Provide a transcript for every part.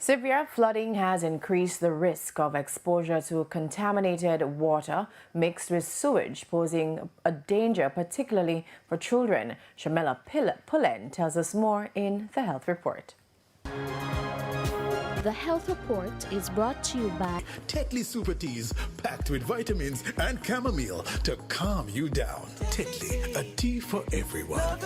Severe flooding has increased the risk of exposure to contaminated water mixed with sewage, posing a danger particularly for children. Shamela Pullen tells us more in the Health Report. The Health Report is brought to you by Tetley Super Teas, packed with vitamins and chamomile to calm you down. Tetley, a tea for everyone.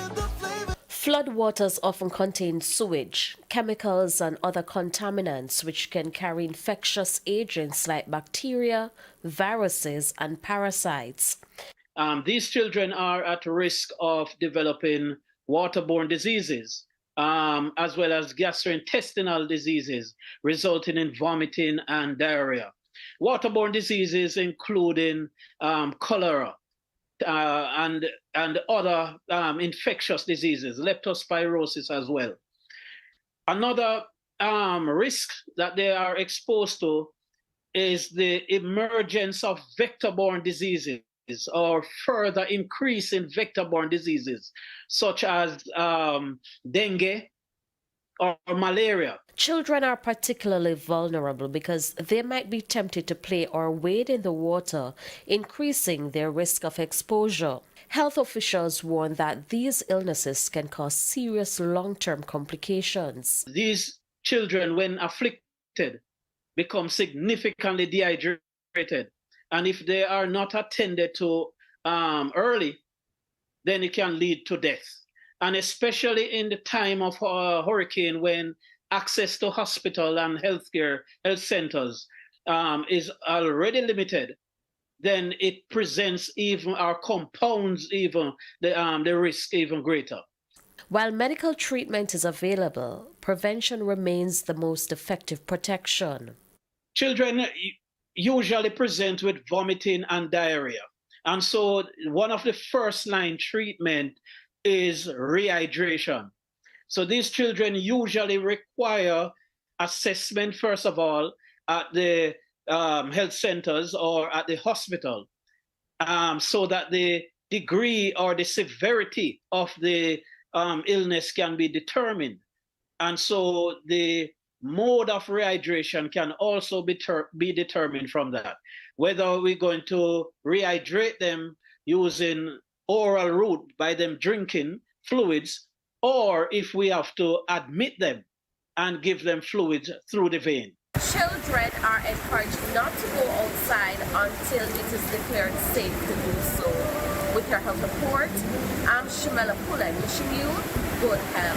Floodwaters often contain sewage, chemicals and other contaminants which can carry infectious agents like bacteria, viruses and parasites. These children are at risk of developing waterborne diseases, as well as gastrointestinal diseases, resulting in vomiting and diarrhea. Waterborne diseases including cholera, and other infectious diseases, leptospirosis as well. Another risk that they are exposed to is the emergence of vector-borne diseases or further increase in vector-borne diseases such as dengue or malaria. Children are particularly vulnerable because they might be tempted to play or wade in the water, increasing their risk of exposure. Health officials warn that these illnesses can cause serious long-term complications. These children, when afflicted, become significantly dehydrated. And if they are not attended to early, then it can lead to death. And especially in the time of hurricane, when access to hospital and health centers is already limited, then it presents even or compounds even the risk even greater. While medical treatment is available, prevention remains the most effective protection. Children usually present with vomiting and diarrhea. And so one of the first line treatment is rehydration. So these children usually require assessment, first of all, at the health centers or at the hospital, so that the degree or the severity of the illness can be determined. And so the mode of rehydration can also be determined from that. Whether we're going to rehydrate them using oral route by them drinking fluids, or if we have to admit them and give them fluids through the vein. Children are encouraged not to go outside until it is declared safe to do so. With your Health Report, I'm Shamela Pullen, wishing you good health.